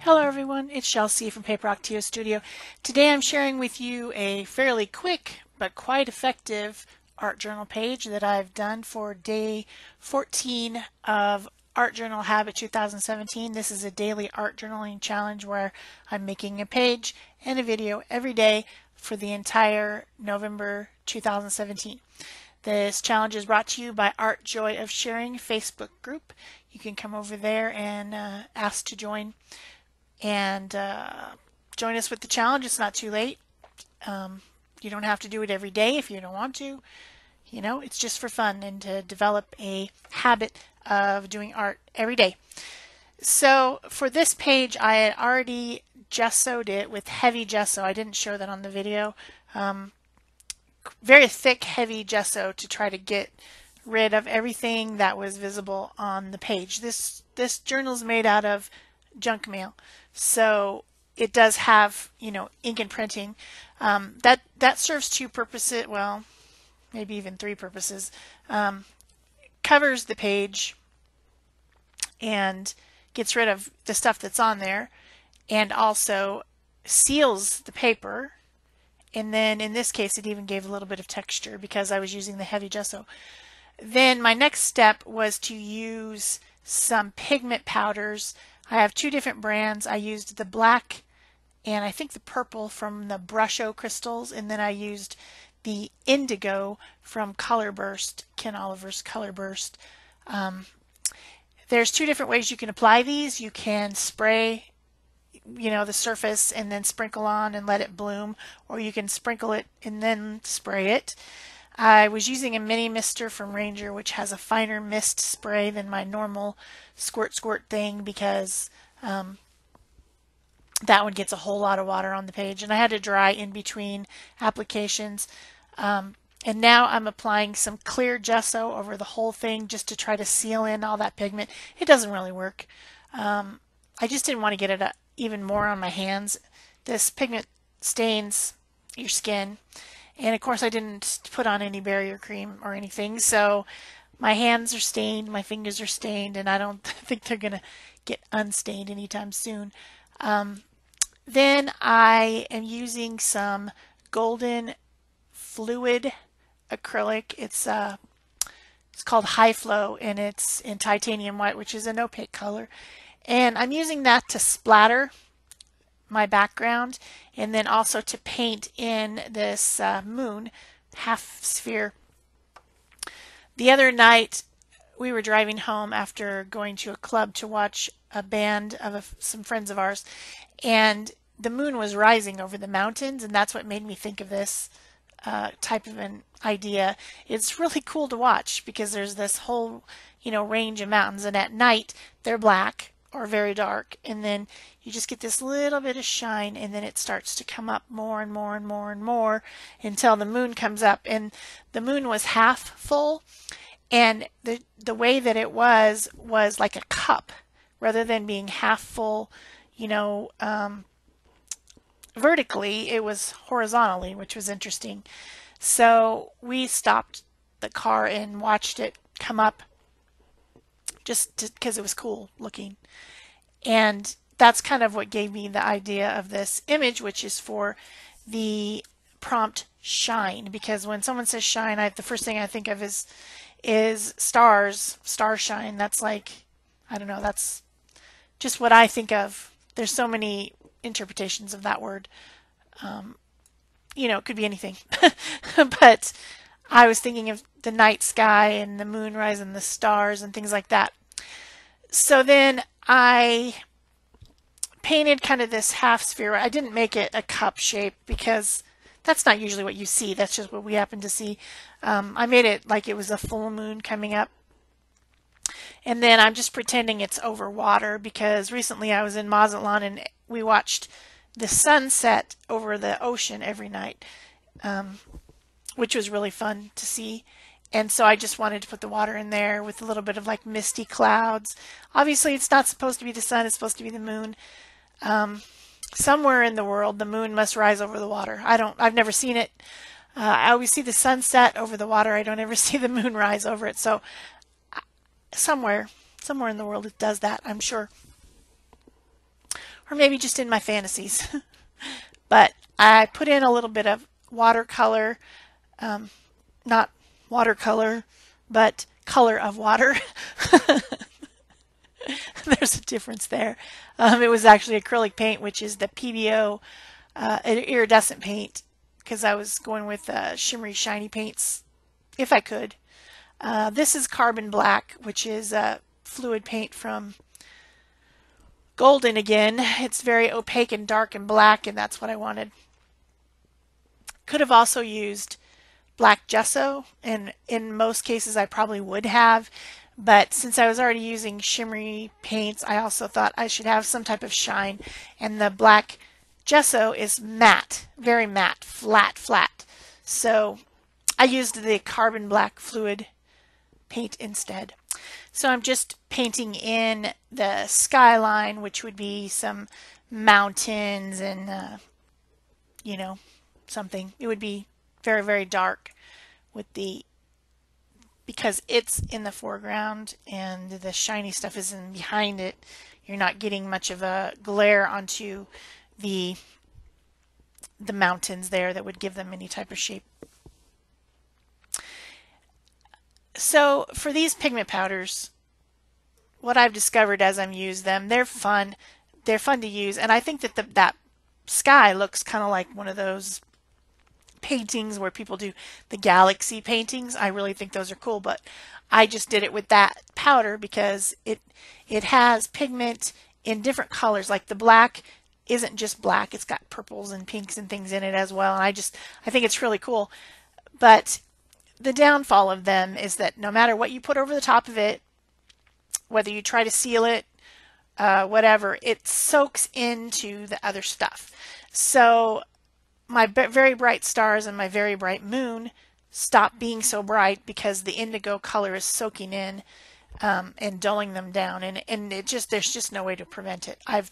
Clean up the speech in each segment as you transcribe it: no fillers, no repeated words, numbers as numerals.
Hello everyone, it's Shel from Paper Octio Studio. Today I'm sharing with you a fairly quick but quite effective art journal page that I've done for day 14 of Art Journal Habit 2017. This is a daily art journaling challenge where I'm making a page and a video every day for the entire November 2017. This challenge is brought to you by Art Joy of Sharing Facebook group. You can come over there and ask to join and join us with the challenge. It's not too late. You don't have to do it every day if you don't want to. You know, it's just for fun and to develop a habit of doing art every day. So for this page, I had already gessoed it with heavy gesso. I didn't show that on the video. Very thick, heavy gesso to try to get rid of everything that was visible on the page. This journal is made out of junk mail, so it does have, you know, ink and printing. That serves two purposes, well, maybe even three purposes. Covers the page and gets rid of the stuff that's on there, and also seals the paper. And then in this case, it even gave a little bit of texture because I was using the heavy gesso. Then my next step was to use some pigment powders. I have two different brands. I used the black and I think the purple from the Brusho crystals, and then I used the indigo from Colorburst, Ken Oliver's Colorburst. There's two different ways you can apply these. You can spray, you know, the surface and then sprinkle on and let it bloom, or you can sprinkle it and then spray it. I was using a mini mister from Ranger, which has a finer mist spray than my normal squirt thing, because that one gets a whole lot of water on the page, and I had to dry in between applications. And now I'm applying some clear gesso over the whole thing just to try to seal in all that pigment. It doesn't really work. I just didn't want to get it even more on my hands. This pigment stains your skin. And of course I didn't put on any barrier cream or anything, so my hands are stained, my fingers are stained, and I don't think they're going to get unstained anytime soon. Then I am using some golden fluid acrylic. It's called High Flow, and it's in titanium white, which is an opaque color. And I'm using that to splatter my background, and then also to paint in this moon half sphere. The other night we were driving home after going to a club to watch a band of some friends of ours, and the moon was rising over the mountains, and that's what made me think of this type of an idea. It's really cool to watch because there's this whole, you know, range of mountains, and at night they're black or very dark, and then you just get this little bit of shine, and then it starts to come up more and more and more and more until the moon comes up. And the moon was half full, and the way that it was like a cup rather than being half full, you know, vertically. It was horizontally, which was interesting. So we stopped the car and watched it come up just because it was cool looking. And that's kind of what gave me the idea of this image, which is for the prompt shine, because when someone says shine, the first thing I think of is stars, star shine. That's like, I don't know, that's just what I think of. There's so many interpretations of that word. You know, it could be anything. But I was thinking of the night sky and the moonrise and the stars and things like that. So then I painted kind of this half sphere. I didn't make it a cup shape because that's not usually what you see. That's just what we happen to see. I made it like it was a full moon coming up. And then I'm just pretending it's over water because recently I was in Mazatlan and we watched the sunset over the ocean every night, which was really fun to see. And so I just wanted to put the water in there with a little bit of like misty clouds. Obviously it's not supposed to be the sun, it's supposed to be the moon. Somewhere in the world the moon must rise over the water. I've never seen it. I always see the sunset over the water. I don't ever see the moon rise over it. So somewhere in the world it does that, I'm sure. or maybe just in my fantasies. But I put in a little bit of watercolor, not watercolor, but color of water. There's a difference there. It was actually acrylic paint, which is the PBO iridescent paint, because I was going with shimmery, shiny paints if I could. This is carbon black, which is fluid paint from Golden again. It's very opaque and dark and black, and that's what I wanted. Could have also used black gesso, and in most cases I probably would have, but since I was already using shimmery paints, I also thought I should have some type of shine, and the black gesso is matte, very matte, flat. So I used the carbon black fluid paint instead. So I'm just painting in the skyline, which would be some mountains and, you know, something. It would be very, very dark with because it's in the foreground and the shiny stuff is in behind it. You're not getting much of a glare onto the mountains there that would give them any type of shape. So for these pigment powders, what I've discovered as I've used them, they're fun. They're fun to use, and I think that that sky looks kind of like one of those paintings where people do the galaxy paintings. I really think those are cool, but I just did it with that powder because it has pigment in different colors. Like the black isn't just black, it's got purples and pinks and things in it as well, and I think it's really cool. But the downfall of them is that no matter what you put over the top of it, whether you try to seal it, whatever, it soaks into the other stuff. So my very bright stars and my very bright moon stop being so bright because the indigo color is soaking in and dulling them down, and there's just no way to prevent it. I've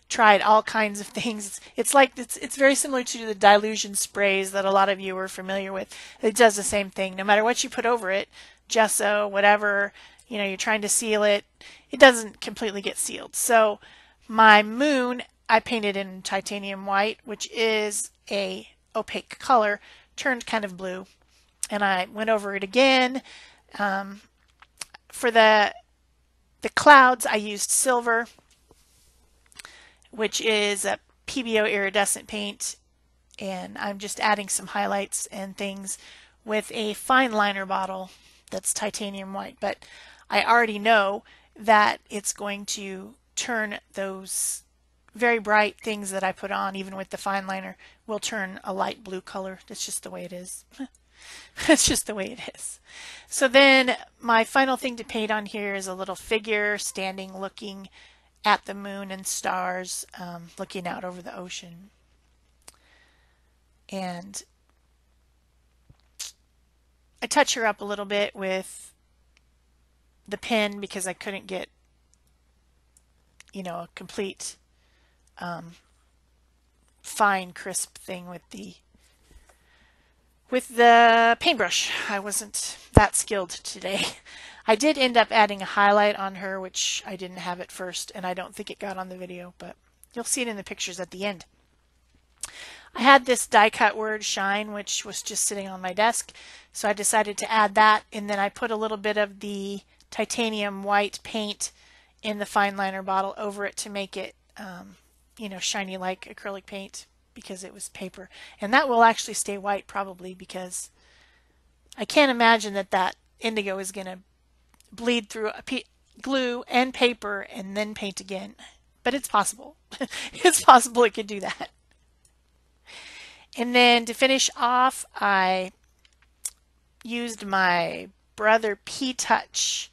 tried all kinds of things. It's very similar to the dilution sprays that a lot of you are familiar with. It does the same thing. No matter what you put over it, gesso, whatever, you know, you're trying to seal it, it doesn't completely get sealed. So my moon, I painted in titanium white, which is a opaque color, turned kind of blue, and I went over it again. For the clouds, I used silver, which is a PBO iridescent paint, and I'm just adding some highlights and things with a fine liner bottle that's titanium white. But I already know that it's going to turn those very bright things that I put on, even with the fine liner, will turn a light blue color. That's just the way it is. That's just the way it is. So then my final thing to paint on here is a little figure standing looking at the moon and stars, looking out over the ocean. And I touch her up a little bit with the pen because I couldn't get, you know, a complete fine crisp thing with the paintbrush. I wasn't that skilled today. I did end up adding a highlight on her, which I didn't have at first, and I don't think it got on the video, but you'll see it in the pictures at the end. I had this die cut word shine, which was just sitting on my desk, so I decided to add that, and then I put a little bit of the titanium white paint in the fine liner bottle over it to make it you know, shiny like acrylic paint, because it was paper. And that will actually stay white probably, because I can't imagine that indigo is going to bleed through glue and paper and then paint again. But it's possible. It's possible it could do that. And then to finish off, I used my Brother P-Touch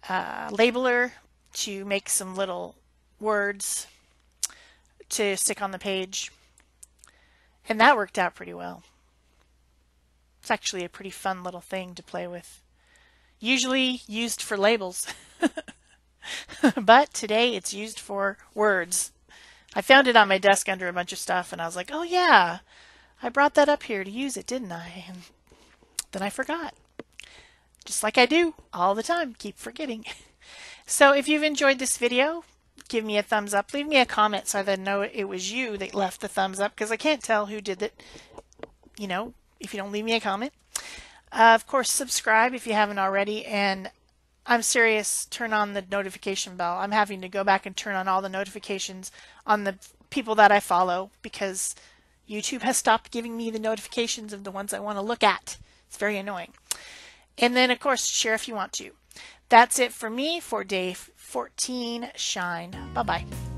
labeler to make some little words to stick on the page. And that worked out pretty well. It's actually a pretty fun little thing to play with. Usually used for labels. But today it's used for words. I found it on my desk under a bunch of stuff, and I was like, oh yeah, I brought that up here to use it, didn't I? And then I forgot. Just like I do all the time, keep forgetting. So if you've enjoyed this video, give me a thumbs up. Leave me a comment so I then know it was you that left the thumbs up, because I can't tell who did it, you know, if you don't leave me a comment. Of course, subscribe if you haven't already, and I'm serious, turn on the notification bell. I'm having to go back and turn on all the notifications on the people that I follow because YouTube has stopped giving me the notifications of the ones I want to look at. It's very annoying. And then, of course, share if you want to. That's it for me for day 14 Shine. Bye-bye.